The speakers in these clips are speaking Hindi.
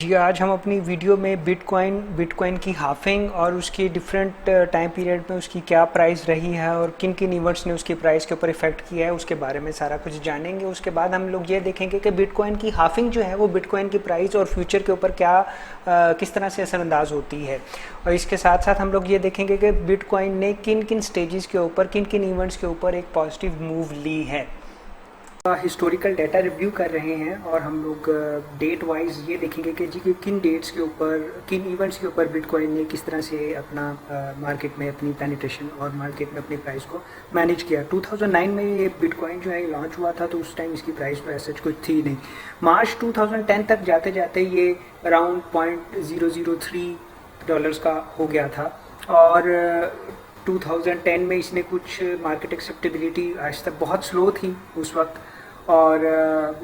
जी, आज हम अपनी वीडियो में बिटकॉइन की हाफिंग और उसकी डिफरेंट टाइम पीरियड में उसकी क्या प्राइस रही है और किन किन इवेंट्स ने उसकी प्राइस के ऊपर इफेक्ट किया है उसके बारे में सारा कुछ जानेंगे। उसके बाद हम लोग ये देखेंगे कि बिटकॉइन की हाफिंग जो है वो बिटकॉइन की प्राइस और फ्यूचर के ऊपर क्या किस तरह से असरअंदाज होती है। और इसके साथ साथ हम लोग ये देखेंगे कि बिटकॉइन ने किन किन स्टेजेस के ऊपर किन किन इवेंट्स के ऊपर एक पॉजिटिव मूव ली है। हिस्टोरिकल डाटा रिव्यू कर रहे हैं और हम लोग डेट वाइज ये देखेंगे कि जी कि किन डेट्स के ऊपर किन इवेंट्स के ऊपर बिटकॉइन ने किस तरह से अपना मार्केट में अपनी पेनिट्रेशन और मार्केट में अपनी प्राइस को मैनेज किया। 2009 में ये बिटकॉइन जो है लॉन्च हुआ था तो उस टाइम इसकी प्राइस तो ऐसा कुछ थी नहीं। मार्च 2010 तक जाते जाते ये अराउंड $0.003 का हो गया था और 2010 में इसने कुछ मार्केट एक्सेप्टेबिलिटी आज तक बहुत स्लो थी उस वक्त और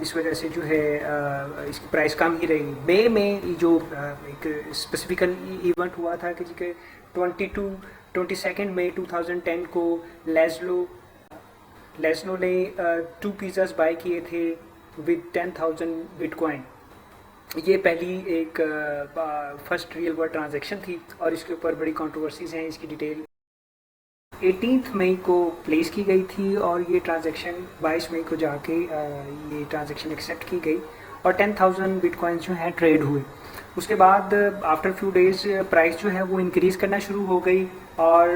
इस वजह से जो है इसकी प्राइस कम ही रही। मई में जो एक स्पेसिफिकल इवेंट हुआ था कि जी के 22 मई 2010 को लेस्नो ने 2 पिज़्ज़ास बाय किए थे विद 10,000 बिटकॉइन। ये पहली एक फर्स्ट रियल वर्ल्ड ट्रांजैक्शन थी और इसके ऊपर बड़ी कंट्रोवर्सीज हैं। इसकी डिटेल 18 मई को प्लेस की गई थी और ये ट्रांजैक्शन 22 मई को जाके ये ट्रांजैक्शन एक्सेप्ट की गई और 10,000 बिटकॉइंस जो है ट्रेड हुए। उसके बाद आफ्टर फ्यू डेज प्राइस जो है वो इंक्रीज़ करना शुरू हो गई और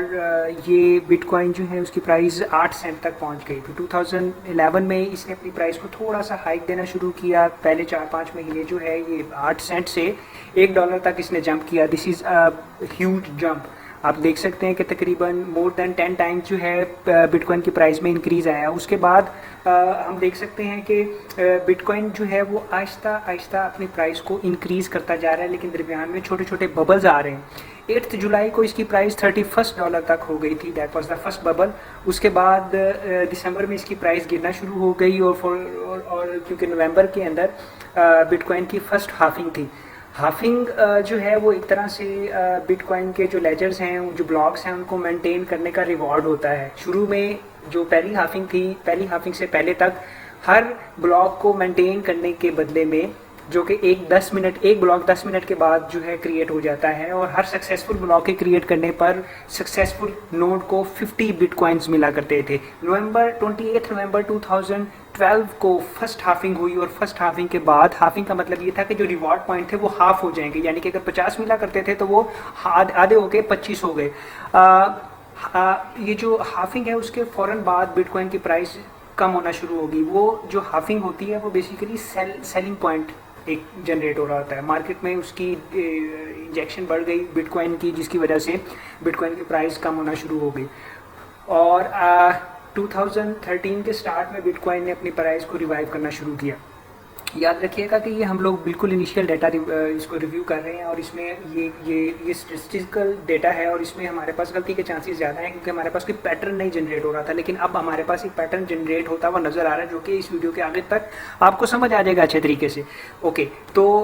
ये बिटकॉइन जो है उसकी प्राइस 8 सेंट तक पहुंच गई। फिर 2011 में इसने अपनी प्राइस को थोड़ा सा हाइक देना शुरू किया। पहले 4-5 महीने जो है ये 8 सेंट से $1 तक इसने जंप किया। This is a huge jump. आप देख सकते हैं कि तकरीबन मोर देन 10 टाइम्स जो है बिटकॉइन की प्राइस में इंक्रीज़ आया। उसके बाद हम देख सकते हैं कि बिटकॉइन जो है वो आहिस्ता आहिस्ता अपनी प्राइस को इंक्रीज़ करता जा रहा है, लेकिन दरमियान में छोटे छोटे बबल्स आ रहे हैं। 8 जुलाई को इसकी प्राइस $31 तक हो गई थी। That was the first bubble. उसके बाद दिसंबर में इसकी प्राइस गिरना शुरू हो गई और क्योंकि नवंबर के अंदर बिटकॉइन की फर्स्ट हाफिंग थी। हाफिंग जो है वो एक तरह से बिटकॉइन के जो लेजर्स हैं, जो ब्लॉक्स हैं, उनको मेंटेन करने का रिवॉर्ड होता है। शुरू में जो पहली हाफिंग थी, पहली हाफिंग से पहले तक हर ब्लॉक को मेंटेन करने के बदले में जो कि एक ब्लॉक 10 मिनट के बाद जो है क्रिएट हो जाता है और हर सक्सेसफुल ब्लॉक के क्रिएट करने पर सक्सेसफुल नोड को 50 बिटकॉइंस मिला करते थे। 28 नवंबर 2012 को फर्स्ट हाफिंग हुई और फर्स्ट हाफिंग के बाद हाफिंग का मतलब ये था कि जो रिवॉर्ड पॉइंट थे वो हाफ हो जाएंगे, यानी कि अगर 50 मिला करते थे तो वो आधे हो गए, 25 हो गए। ये जो हाफिंग है उसके फ़ौरन बाद बिटकॉइन की प्राइस कम होना शुरू होगी। वो जो हाफिंग होती है वो बेसिकली सेलिंग पॉइंट एक जनरेट हो रहा होता है मार्केट में। उसकी इंजेक्शन बढ़ गई बिटकॉइन की, जिसकी वजह से बिटकॉइन की प्राइस कम होना शुरू हो गई और 2013 के स्टार्ट में बिटकॉइन ने अपनी प्राइस को रिवाइव करना शुरू किया। याद रखिएगा कि ये हम लोग बिल्कुल इनिशियल डाटा इसको रिव्यू कर रहे हैं और इसमें ये स्टैटिस्टिकल डेटा है और इसमें हमारे पास गलती के चांसेस ज़्यादा हैं क्योंकि हमारे पास कोई पैटर्न नहीं जनरेट हो रहा था, लेकिन अब हमारे पास एक पैटर्न जनरेट होता हुआ नज़र आ रहा है जो कि इस वीडियो के आगे तक आपको समझ आ जाएगा अच्छे तरीके से। ओके, तो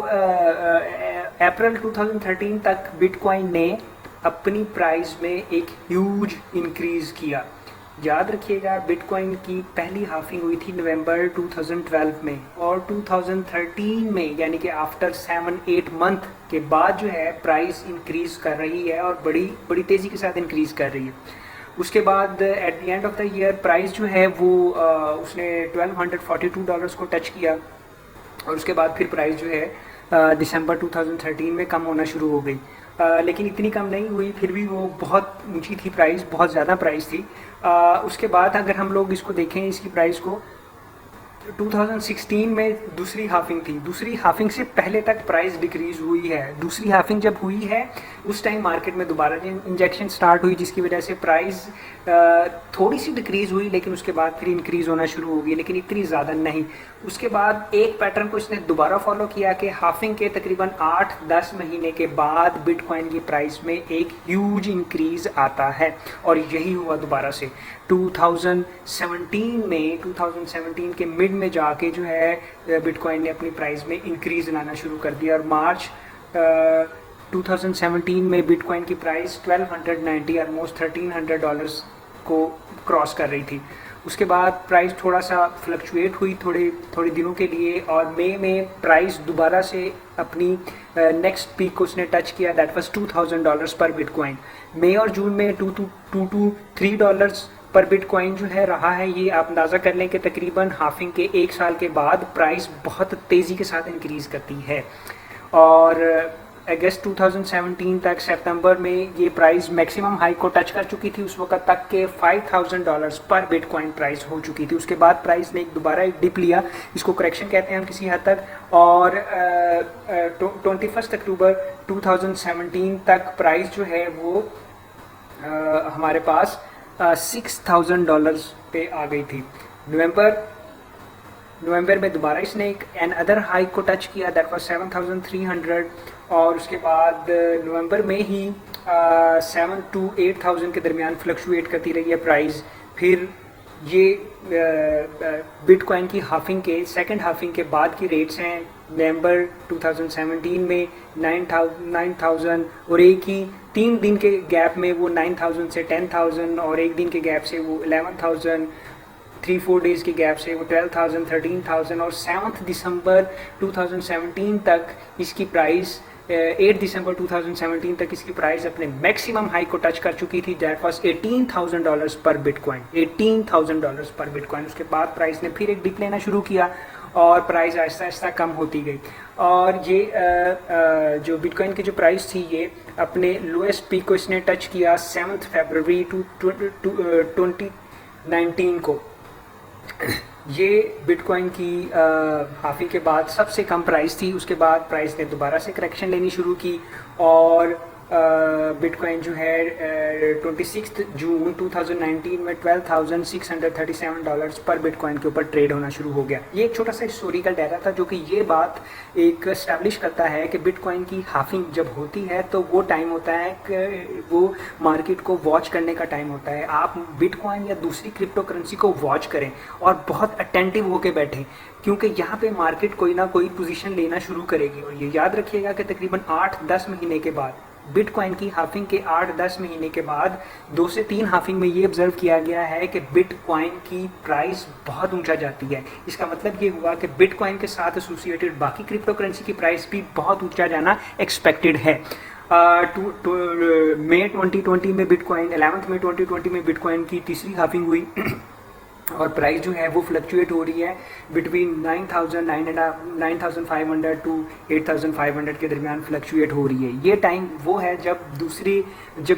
अप्रैल 2013 तक बिटकॉइन ने अपनी प्राइस में एक ह्यूज इंक्रीज़ किया। याद रखिएगा बिटकॉइन की पहली हाफिंग हुई थी नवंबर 2012 में और 2013 में, यानी कि आफ्टर 7-8 मंथ के बाद जो है प्राइस इंक्रीज़ कर रही है और बड़ी तेज़ी के साथ इंक्रीज़ कर रही है। उसके बाद at the end of the year price जो है वो उसने $1,242 को टच किया और उसके बाद फिर प्राइस जो है दिसंबर 2013 में कम होना शुरू हो गई। लेकिन इतनी कम नहीं हुई, फिर भी वो बहुत ऊंची थी प्राइस, बहुत ज़्यादा प्राइस थी। उसके बाद अगर हम लोग इसको देखें इसकी प्राइस को 2016 में दूसरी हाफिंग थी। दूसरी हाफिंग से पहले तक प्राइस डिक्रीज़ हुई है। दूसरी हाफिंग जब हुई है उस टाइम मार्केट में दोबारा इंजेक्शन स्टार्ट हुई जिसकी वजह से प्राइस थोड़ी सी डिक्रीज़ हुई, लेकिन उसके बाद फिर इंक्रीज़ होना शुरू हो गई, लेकिन इतनी ज़्यादा नहीं। उसके बाद एक पैटर्न को इसने दोबारा फॉलो किया कि हाफिंग के तकरीबन 8-10 महीने के बाद बिटकॉइन की प्राइस में एक ह्यूज इंक्रीज़ आता है और यही हुआ दोबारा से 2017 के मिड में जाके जो है बिटकॉइन ने अपनी प्राइस में इंक्रीज़ लाना शुरू कर दिया और मार्च 2017 में बिटकॉइन की प्राइस 1290 ऑलमोस्ट $1,300 को क्रॉस कर रही थी। उसके बाद प्राइस थोड़ा सा फ्लक्चुएट हुई थोड़े दिनों के लिए, और मई में प्राइस दोबारा से अपनी नेक्स्ट पीक को उसने टच किया, दैट वाज $2000 पर बिटकॉइन। मई और जून में $2 to $3 पर बिटकॉइन जो है रहा है। ये आप अंदाज़ा कर लें कि तकरीबन हाफिंग के 1 साल के बाद प्राइस बहुत तेज़ी के साथ इंक्रीज़ करती है, और अगस्त 2017 तक सितंबर में ये प्राइस मैक्सिमम हाई को टच कर चुकी थी। उस वक्त तक के $5000 पर बिटकॉइन प्राइस हो चुकी थी। उसके बाद प्राइस ने दोबारा एक डिप लिया, इसको करेक्शन कहते हैं हम किसी हद तक, और 21 अक्टूबर 2017 तक प्राइस जो है वो हमारे पास $6000 पे आ गई थी। नवंबर में दोबारा इसने एक अदर हाई को टच किया, दैट वाज 7300, और उसके बाद नवंबर में ही 7 to 8000 के दरमियान फ्लक्चुएट करती रही है प्राइस। फिर ये बिटकॉइन की हाफिंग के सेकंड हाफिंग के बाद की रेट्स हैं। नवंबर 2017 में 9000, और एक ही 3 दिन के गैप में वो 9000 से 10000, और एक दिन के गैप से वो 11000, 3-4 डेज़ के गैप से वो 12000, 13000, और 7 दिसंबर 2017 तक इसकी प्राइस 8 दिसंबर 2017 तक इसकी प्राइस अपने मैक्सिमम हाई को टच कर चुकी थी, दैट वाज $18,000 पर बिटकॉइन, $18,000 पर बिटकॉइन। उसके बाद प्राइस ने फिर एक डिप लेना शुरू किया और प्राइस आहिस्ता आहिस्ता कम होती गई, और ये जो बिटकॉइन की जो प्राइस थी ये अपने लोएस्ट पीक को इसने टच किया 7 फरवरी 2019 को। ये बिटकॉइन की हाफिंग के बाद सबसे कम प्राइस थी। उसके बाद प्राइस ने दोबारा से करेक्शन लेनी शुरू की, और बिटकॉइन जो है 26 जून 2019 में $12,637 पर बिटकॉइन के ऊपर ट्रेड होना शुरू हो गया। ये एक छोटा सा हिस्टोरिकल डाटा था जो कि ये बात एक एस्टैब्लिश करता है कि बिटकॉइन की हाफिंग जब होती है तो वो टाइम होता है कि वो मार्केट को वॉच करने का टाइम होता है। आप बिटकॉइन या दूसरी क्रिप्टो करेंसी को वॉच करें और बहुत अटेंटिव होकर बैठें, क्योंकि यहाँ पे मार्केट कोई ना कोई पोजीशन लेना शुरू करेगी। और ये याद रखिएगा कि तकरीबन 8-10 महीने के बाद, बिटकॉइन की हाफिंग के 8-10 महीने के बाद 2 से 3 हाफिंग में ये ऑब्जर्व किया गया है कि बिटकॉइन की प्राइस बहुत ऊंचा जाती है। इसका मतलब ये हुआ कि बिटकॉइन के साथ एसोसिएटेड बाकी क्रिप्टो करेंसी की प्राइस भी बहुत ऊंचा जाना एक्सपेक्टेड है। मई 2020 में बिटकॉइन 11 मई 2020 में बिटकॉइन की तीसरी हाफिंग हुई और प्राइस जो है वो फ्लक्चुएट हो रही है बिटवीन 9,500 टू 8,500 के दरमियान फ्लक्चुएट हो रही है। ये टाइम वो है जब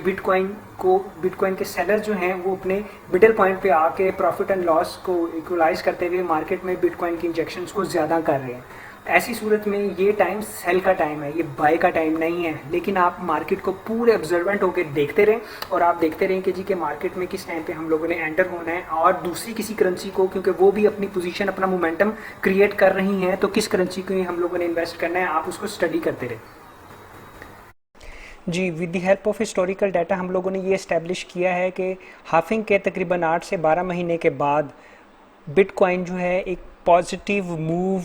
बिटकॉइन के सेलर जो हैं वो अपने मिडिल पॉइंट पे आके प्रॉफिट एंड लॉस को इक्वलाइज करते हुए मार्केट में बिटकॉइन की इंजेक्शंस को ज़्यादा कर रहे हैं। ऐसी सूरत में ये टाइम सेल का टाइम है, ये बाय का टाइम नहीं है। लेकिन आप मार्केट को पूरे ऑब्जर्वेंट होकर देखते रहें और आप देखते रहें कि जी के मार्केट में किस टाइम पे हम लोगों ने एंटर होना है, और दूसरी किसी करेंसी को, क्योंकि वो भी अपनी पोजीशन अपना मोमेंटम क्रिएट कर रही हैं, तो किस करेंसी को हम लोगों ने इन्वेस्ट करना है, आप उसको स्टडी करते रहें। जी, with the help of historical data हम लोगों ने ये इस्टेब्लिश किया है कि हाफिंग के तकरीबन 8 से 12 महीने के बाद बिटकॉइन जो है एक पॉजिटिव मूव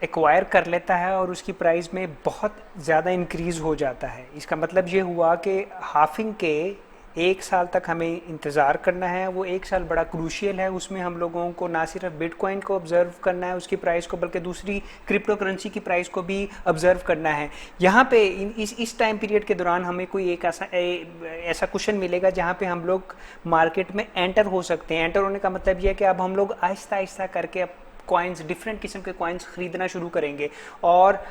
एक्वायर कर लेता है और उसकी प्राइस में बहुत ज़्यादा इंक्रीज़ हो जाता है। इसका मतलब ये हुआ कि हाफिंग के 1 साल तक हमें इंतज़ार करना है। वो 1 साल बड़ा क्रूशियल है, उसमें हम लोगों को ना सिर्फ बिटकॉइन को ऑब्ज़र्व करना है उसकी प्राइस को, बल्कि दूसरी क्रिप्टो करेंसी की प्राइस को भी ऑब्ज़र्व करना है। यहाँ पे इस टाइम पीरियड के दौरान हमें कोई एक ऐसा क्वेश्चन मिलेगा जहाँ पे हम लोग मार्केट में एंटर हो सकते हैं। एंटर होने का मतलब ये है कि अब हम लोग आहिस्ता आहिस्ता करके अब कॉइन्स, डिफरेंट किस्म के कॉइन्स ख़रीदना शुरू करेंगे और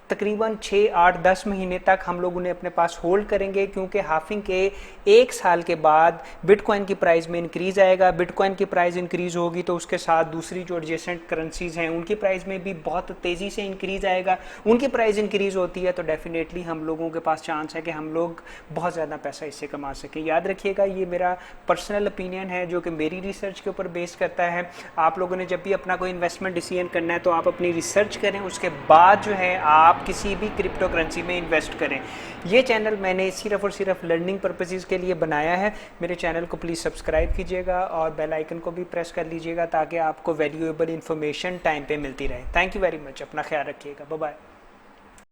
तकरीबन 6, 8, 10 महीने तक हम लोग उन्हें अपने पास होल्ड करेंगे, क्योंकि हाफिंग के 1 साल के बाद बिटकॉइन की प्राइस में इंक्रीज़ आएगा। बिटकॉइन की प्राइस इंक्रीज़ होगी तो उसके साथ दूसरी जो एडजेसेंट करेंसीज़ हैं उनकी प्राइस में भी बहुत तेज़ी से इंक्रीज़ आएगा। उनकी प्राइस इंक्रीज़ होती है तो डेफिनेटली हम लोगों के पास चांस है कि हम लोग बहुत ज़्यादा पैसा इससे कमा सकें। याद रखिएगा, ये मेरा पर्सनल ओपिनियन है जो कि मेरी रिसर्च के ऊपर बेस करता है। आप लोगों ने जब भी अपना कोई इन्वेस्टमेंट डिसीजन करना है तो आप अपनी रिसर्च करें, उसके बाद जो है आप किसी भी क्रिप्टो करेंसी में इन्वेस्ट करें। ये चैनल मैंने सिर्फ और सिर्फ लर्निंग पर्पसेस के लिए बनाया है। मेरे चैनल को प्लीज़ सब्सक्राइब कीजिएगा और बेल आइकन को भी प्रेस कर लीजिएगा ताकि आपको वैल्यूएबल इन्फॉर्मेशन टाइम पे मिलती रहे। Thank you very much. अपना ख्याल रखिएगा। Bye bye.